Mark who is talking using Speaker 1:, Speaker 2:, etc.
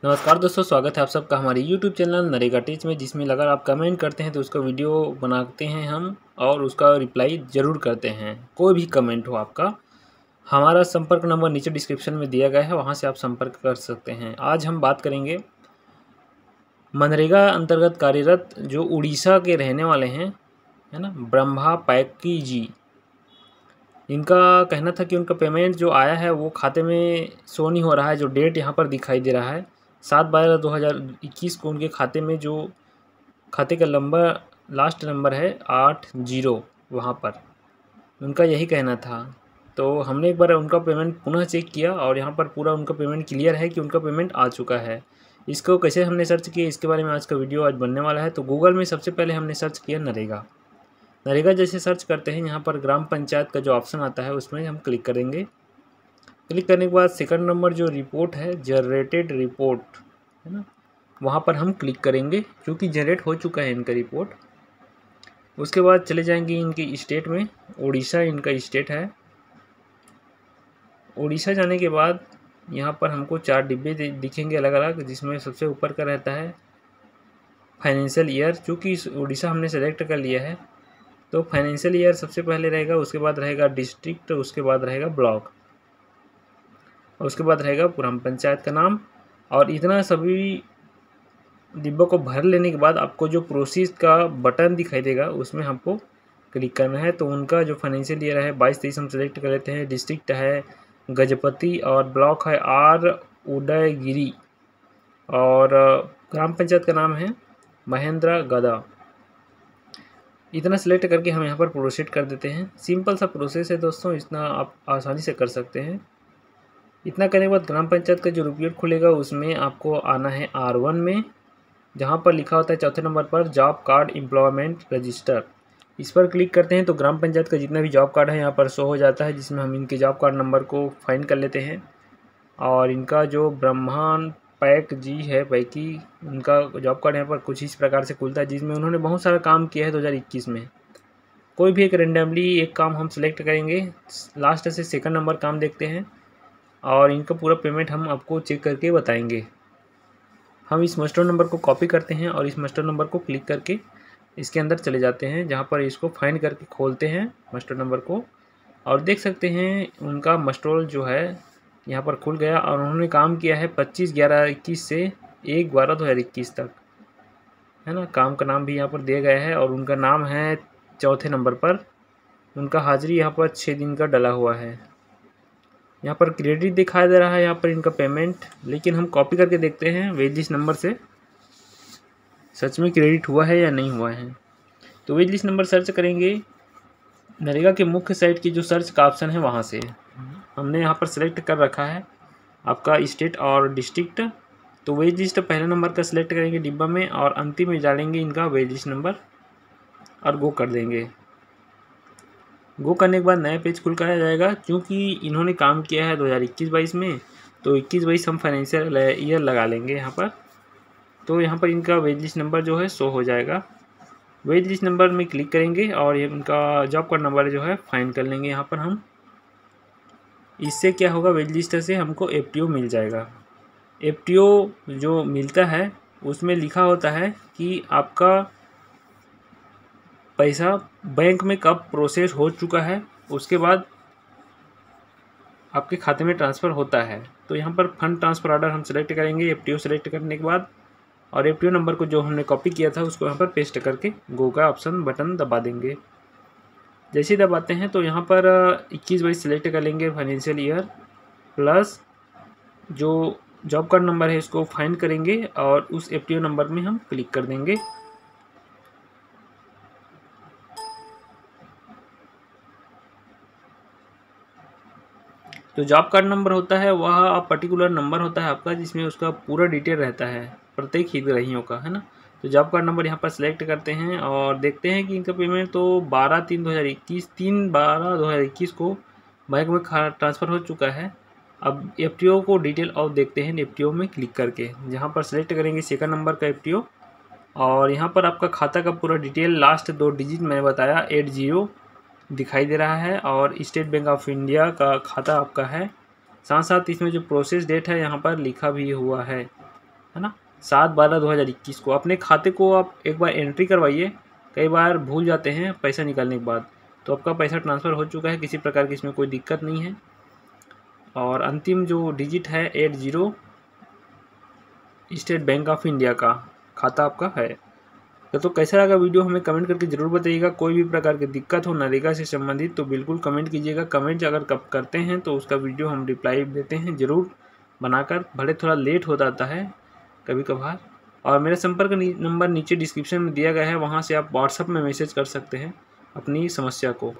Speaker 1: नमस्कार दोस्तों, स्वागत है आप सबका हमारे YouTube चैनल नरेगा टीच में, जिसमें अगर आप कमेंट करते हैं तो उसका वीडियो बनाते हैं हम और उसका रिप्लाई ज़रूर करते हैं। कोई भी कमेंट हो आपका, हमारा संपर्क नंबर नीचे डिस्क्रिप्शन में दिया गया है, वहां से आप संपर्क कर सकते हैं। आज हम बात करेंगे मनरेगा अंतर्गत कार्यरत जो उड़ीसा के रहने वाले हैं, है ना, ब्रह्मा पैक्की जी। इनका कहना था कि उनका पेमेंट जो आया है वो खाते में शो नहीं हो रहा है। जो डेट यहाँ पर दिखाई दे रहा है 7/12/2021 को उनके खाते में जो खाते का नंबर लास्ट नंबर है 80, वहाँ पर उनका यही कहना था। तो हमने एक बार उनका पेमेंट पुनः चेक किया और यहाँ पर पूरा उनका पेमेंट क्लियर है कि उनका पेमेंट आ चुका है। इसको कैसे हमने सर्च किया, इसके बारे में आज का वीडियो आज बनने वाला है। तो गूगल में सबसे पहले हमने सर्च किया नरेगा। नरेगा जैसे सर्च करते हैं, यहाँ पर ग्राम पंचायत का जो ऑप्शन आता है उसमें हम क्लिक करेंगे। क्लिक करने के बाद सेकंड नंबर जो रिपोर्ट है, जनरेटेड रिपोर्ट, है ना, वहाँ पर हम क्लिक करेंगे क्योंकि जनरेट हो चुका है इनका रिपोर्ट। उसके बाद चले जाएंगे इनकी स्टेट में। उड़ीसा इनका स्टेट है। उड़ीसा जाने के बाद यहाँ पर हमको 4 डिब्बे दिखेंगे अलग अलग, जिसमें सबसे ऊपर का रहता है फाइनेंशियल ईयर। चूँकि उड़ीसा हमने सेलेक्ट कर लिया है तो फाइनेंशियल ईयर सबसे पहले रहेगा, उसके बाद रहेगा डिस्ट्रिक्ट, उसके बाद रहेगा ब्लॉक, उसके बाद रहेगा ग्राम पंचायत का नाम। और इतना सभी डिब्बों को भर लेने के बाद आपको जो प्रोसीड का बटन दिखाई देगा उसमें हमको क्लिक करना है। तो उनका जो फाइनेंशियल ईयर है 22-23 हम सेलेक्ट कर लेते हैं। डिस्ट्रिक्ट है गजपति और ब्लॉक है आर उदयगिरी और ग्राम पंचायत का नाम है महेंद्र गदा। इतना सेलेक्ट करके हम यहाँ पर प्रोसीड कर देते हैं। सिंपल सा प्रोसेस है दोस्तों, इतना आप आसानी से कर सकते हैं। इतना करने के बाद ग्राम पंचायत का जो रिपोर्ट खुलेगा उसमें आपको आना है R1 में, जहाँ पर लिखा होता है चौथे नंबर पर जॉब कार्ड एम्प्लॉयमेंट रजिस्टर। इस पर क्लिक करते हैं तो ग्राम पंचायत का जितना भी जॉब कार्ड है यहाँ पर शो हो जाता है, जिसमें हम इनके जॉब कार्ड नंबर को फाइंड कर लेते हैं। और इनका जो ब्रह्मान पैक जी है पैकी, उनका जॉब कार्ड यहाँ पर कुछ इस प्रकार से खुलता है, जिसमें उन्होंने बहुत सारा काम किया है 2021 में। कोई भी एक रेंडमली एक काम हम सेलेक्ट करेंगे। लास्ट से सेकंड नंबर काम देखते हैं और इनका पूरा पेमेंट हम आपको चेक करके बताएंगे। हम इस मास्टर नंबर को कॉपी करते हैं और इस मास्टर नंबर को क्लिक करके इसके अंदर चले जाते हैं, जहाँ पर इसको फाइंड करके खोलते हैं मास्टर नंबर को, और देख सकते हैं उनका मस्टरोल जो है यहाँ पर खुल गया। और उन्होंने काम किया है 25/11/21 से 1/12/2021 तक, है ना। काम का नाम भी यहाँ पर दिया गया है और उनका नाम है चौथे नंबर पर। उनका हाजिरी यहाँ पर 6 दिन का डला हुआ है। यहाँ पर क्रेडिट दिखाई दे रहा है यहाँ पर इनका पेमेंट, लेकिन हम कॉपी करके देखते हैं वेज लिस्ट नंबर से सच में क्रेडिट हुआ है या नहीं हुआ है। तो वेज लिस्ट नंबर सर्च करेंगे नरेगा के मुख्य साइट की जो सर्च का ऑप्शन है वहाँ से। हमने यहाँ पर सेलेक्ट कर रखा है आपका स्टेट और डिस्ट्रिक्ट। तो वेज लिस्ट पहले नंबर का सिलेक्ट करेंगे डिब्बा में और अंतिम में डालेंगे इनका वेज लिस्ट नंबर और गो कर देंगे। गो करने के बाद नया पेज खुल कर आ जाएगा। क्योंकि इन्होंने काम किया है 2021-22 में, तो 21-22 हम फाइनेंशियल ईयर लगा लेंगे यहाँ पर। तो यहाँ पर इनका वेज लिस्ट नंबर जो है शो हो जाएगा। वेज लिस्ट नंबर में क्लिक करेंगे और ये उनका जॉब कार्ड नंबर जो है फाइंड कर लेंगे यहाँ पर हम। इससे क्या होगा, वेज लिस्ट से हमको FTO मिल जाएगा। FTO जो मिलता है उसमें लिखा होता है कि आपका पैसा बैंक में कब प्रोसेस हो चुका है, उसके बाद आपके खाते में ट्रांसफ़र होता है। तो यहाँ पर फंड ट्रांसफ़र ऑर्डर हम सेलेक्ट करेंगे FTO सेलेक्ट करने के बाद, और FTO नंबर को जो हमने कॉपी किया था उसको यहाँ पर पेस्ट करके गो का ऑप्शन बटन दबा देंगे। जैसे ही दबाते हैं तो यहाँ पर 21-22 सेलेक्ट कर लेंगे फाइनेंशियल ईयर, प्लस जो जॉब कार्ड नंबर है इसको फाइंड करेंगे और उस FTO नंबर में हम क्लिक कर देंगे। तो जॉब कार्ड नंबर होता है वह पर्टिकुलर नंबर होता है आपका, जिसमें उसका पूरा डिटेल रहता है प्रत्येक हितग्राहियों का, है ना। तो जॉब कार्ड नंबर यहाँ पर सेलेक्ट करते हैं और देखते हैं कि इनका पेमेंट तो 3/12/2021 को बैंक में ट्रांसफ़र हो चुका है। अब FTO को डिटेल और देखते हैं FTO में क्लिक करके, जहाँ पर सेलेक्ट करेंगे सेकंड नंबर का FTO, और यहाँ पर आपका खाता का पूरा डिटेल लास्ट 2 डिजिट मैंने बताया 80 दिखाई दे रहा है और स्टेट बैंक ऑफ इंडिया का खाता आपका है। साथ साथ इसमें जो प्रोसेस डेट है यहाँ पर लिखा भी हुआ है। है ना, 7/12/2021 को अपने खाते को आप एक बार एंट्री करवाइए। कई बार भूल जाते हैं पैसा निकालने के बाद। तो आपका पैसा ट्रांसफ़र हो चुका है, किसी प्रकार की इसमें कोई दिक्कत नहीं है। और अंतिम जो डिजिट है 80 स्टेट बैंक ऑफ इंडिया का खाता आपका है। तो कैसा लगा वीडियो हमें कमेंट करके ज़रूर बताइएगा। कोई भी प्रकार की दिक्कत हो नरेगा से संबंधित तो बिल्कुल कमेंट कीजिएगा। कमेंट अगर कब करते हैं तो उसका वीडियो हम रिप्लाई देते हैं ज़रूर बनाकर, भले थोड़ा लेट हो जाता है कभी कभार। और मेरा संपर्क नंबर नीचे डिस्क्रिप्शन में दिया गया है, वहाँ से आप व्हाट्सएप में मैसेज कर सकते हैं अपनी समस्या को।